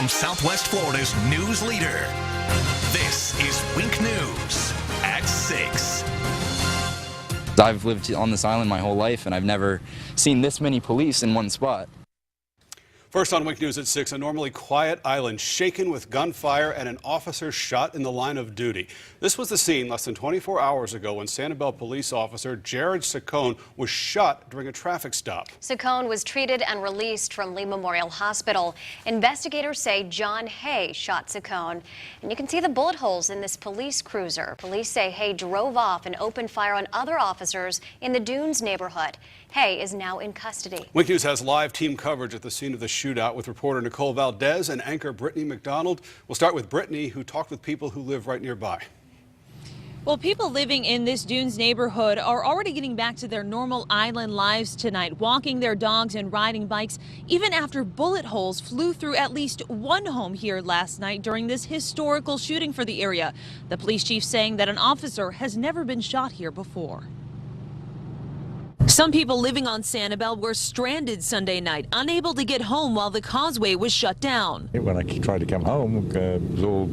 from Southwest Florida's news leader. This is Wink News at 6. I've lived on this island my whole life, and I've never seen this many police in one spot. First on Wink News at 6, a normally quiet island shaken with gunfire and an officer shot in the line of duty. This was the scene less than 24 hours ago when Sanibel police officer Jared Saccone was shot during a traffic stop. Saccone was treated and released from Lee Memorial Hospital. Investigators say John Hay shot Saccone, and you can see the bullet holes in this police cruiser. Police say Hay drove off and opened fire on other officers in the Dunes neighborhood. Hay is now in custody. Wink News has live team coverage at the scene of the shootout with reporter Nicole Valdez and anchor Britni McDonald. We'll start with Britni, who talked with people who live right nearby. Well, people living in this Dunes neighborhood are already getting back to their normal island lives tonight, walking their dogs and riding bikes, even after bullet holes flew through at least one home here last night during this historical shooting for the area. The police chief saying that an officer has never been shot here before. Some people living on Sanibel were stranded Sunday night, unable to get home while the causeway was shut down. When I tried to come home, it was all,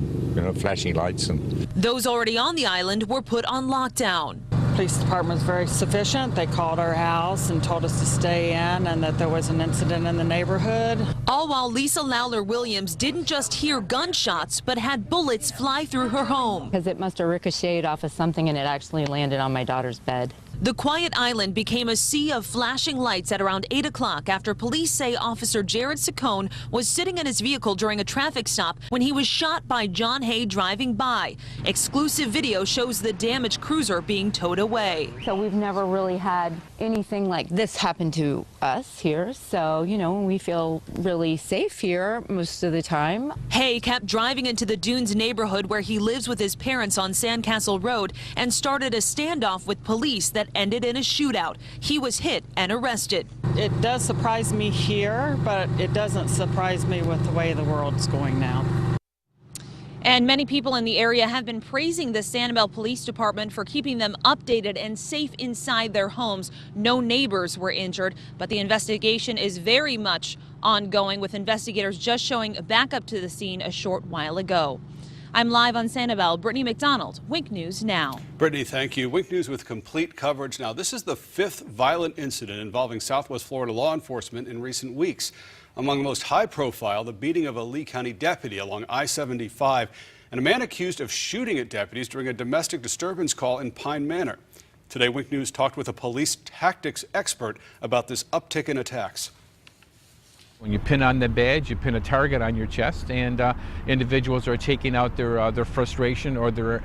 flashing lights. And those already on the island were put on lockdown. Police department was very sufficient. They called our house and told us to stay in and that there was an incident in the neighborhood. All while Lisa Lawler Williams didn't just hear gunshots, but had bullets fly through her home. Because it must have ricocheted off of something and it actually landed on my daughter's bed. The quiet island became a sea of flashing lights at around 8 o'clock after police say Officer Jared Saccone was sitting in his vehicle during a traffic stop when he was shot by John Hay driving by. Exclusive video shows the damaged cruiser being towed away. So we've never really had anything like this happen to us here. So, we feel really safe here most of the time. Hay kept driving into the Dunes neighborhood where he lives with his parents on Sandcastle Road and started a standoff with police that ended in a shootout. He was hit and arrested. It does surprise me here, but it doesn't surprise me with the way the world's going now. And many people in the area have been praising the Sanibel Police Department for keeping them updated and safe inside their homes. No neighbors were injured, but the investigation is very much ongoing, with investigators just showing back up to the scene a short while ago. I'm live on Sanibel. Britni McDonald, Wink News Now. Britni, thank you. Wink News with complete coverage now. This is the 5th violent incident involving Southwest Florida law enforcement in recent weeks. Among the most high profile, the beating of a Lee County deputy along I-75 and a man accused of shooting at deputies during a domestic disturbance call in Pine Manor. Today, Wink News talked with a police tactics expert about this uptick in attacks. When you pin on the badge, you pin a target on your chest, and individuals are taking out their frustration or their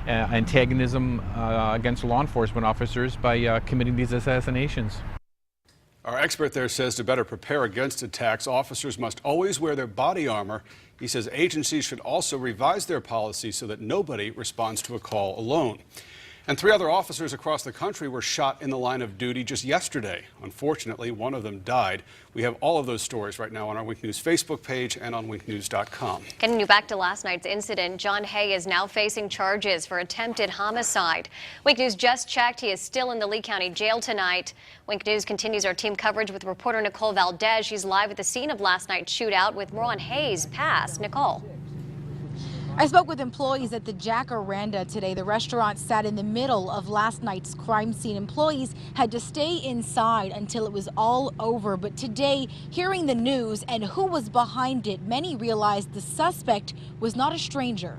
antagonism against law enforcement officers by committing these assassinations. Our expert there says to better prepare against attacks, officers must always wear their body armor. He says agencies should also revise their policies so that nobody responds to a call alone. And 3 other officers across the country were shot in the line of duty just yesterday. Unfortunately, one of them died. We have all of those stories right now on our Wink News Facebook page and on winknews.com. Getting you back to last night's incident, John Hay is now facing charges for attempted homicide. Wink News just checked. He is still in the Lee County Jail tonight. Wink News continues our team coverage with reporter Nicole Valdez. She's live at the scene of last night's shootout with more on Hay's past. Nicole. I spoke with employees at the Jacaranda today. The restaurant sat in the middle of last night's crime scene. Employees had to stay inside until it was all over. But today, hearing the news and who was behind it, many realized the suspect was not a stranger.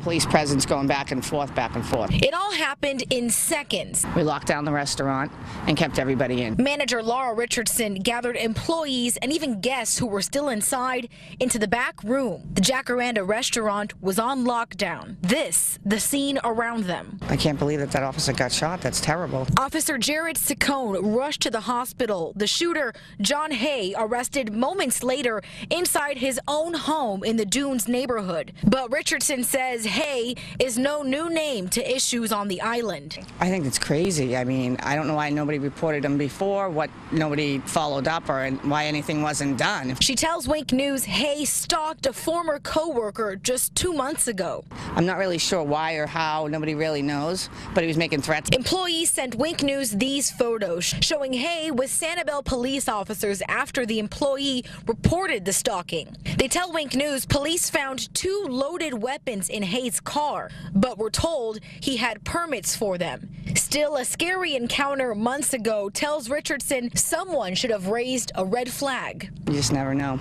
Police presence going back and forth. It all happened in seconds. We locked down the restaurant and kept everybody in. Manager Laura Richardson gathered employees and even guests who were still inside into the back room. The Jacaranda restaurant was on lockdown. This, the scene around them. I can't believe that officer got shot. That's terrible. Officer Jared Saccone rushed to the hospital. The shooter, John Hay, arrested moments later inside his own home in the Dunes neighborhood. But Richardson says Hay is no new name to issues on the island. I think it's crazy. I mean, I don't know why nobody reported him before, what nobody followed up, or why anything wasn't done. She tells Wink News Hay stalked a former co-worker just 2 months ago. I'm not really sure why or how, nobody really knows, but he was making threats. Employees sent Wink News these photos showing Hay with Sanibel police officers after the employee reported the stalking. They tell Wink News police found 2 loaded weapons in Hayes' car, but were told he had permits for them. Still, a scary encounter months ago tells Richardson someone should have raised a red flag. You just never know.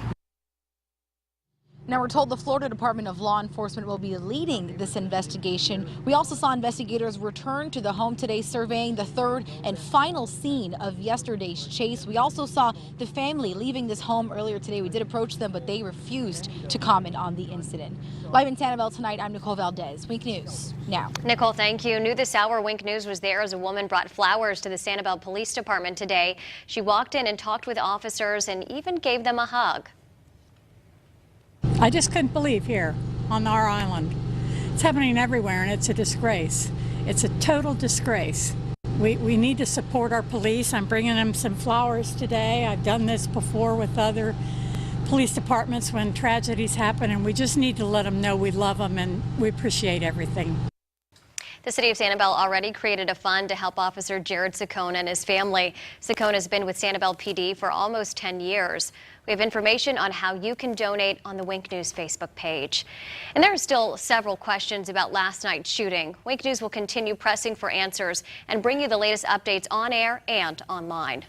Now, we're told the Florida Department of Law Enforcement will be leading this investigation. We also saw investigators return to the home today, surveying the 3rd and final scene of yesterday's chase. We also saw the family leaving this home earlier today. We did approach them, but they refused to comment on the incident. Live in Sanibel tonight, I'm Nicole Valdez. Wink News now. Nicole, thank you. New this hour, Wink News was there as a woman brought flowers to the Sanibel Police Department today. She walked in and talked with officers and even gave them a hug. I just couldn't believe here on our island. It's happening everywhere, and it's a disgrace. It's a total disgrace. We need to support our police. I'm bringing them some flowers today. I've done this before with other police departments when tragedies happen, and we just need to let them know we love them and we appreciate everything. The city of Sanibel already created a fund to help Officer Jared Saccone and his family. Saccone has been with Sanibel PD for almost 10 years. We have information on how you can donate on the Wink News Facebook page. And there are still several questions about last night's shooting. Wink News will continue pressing for answers and bring you the latest updates on air and online.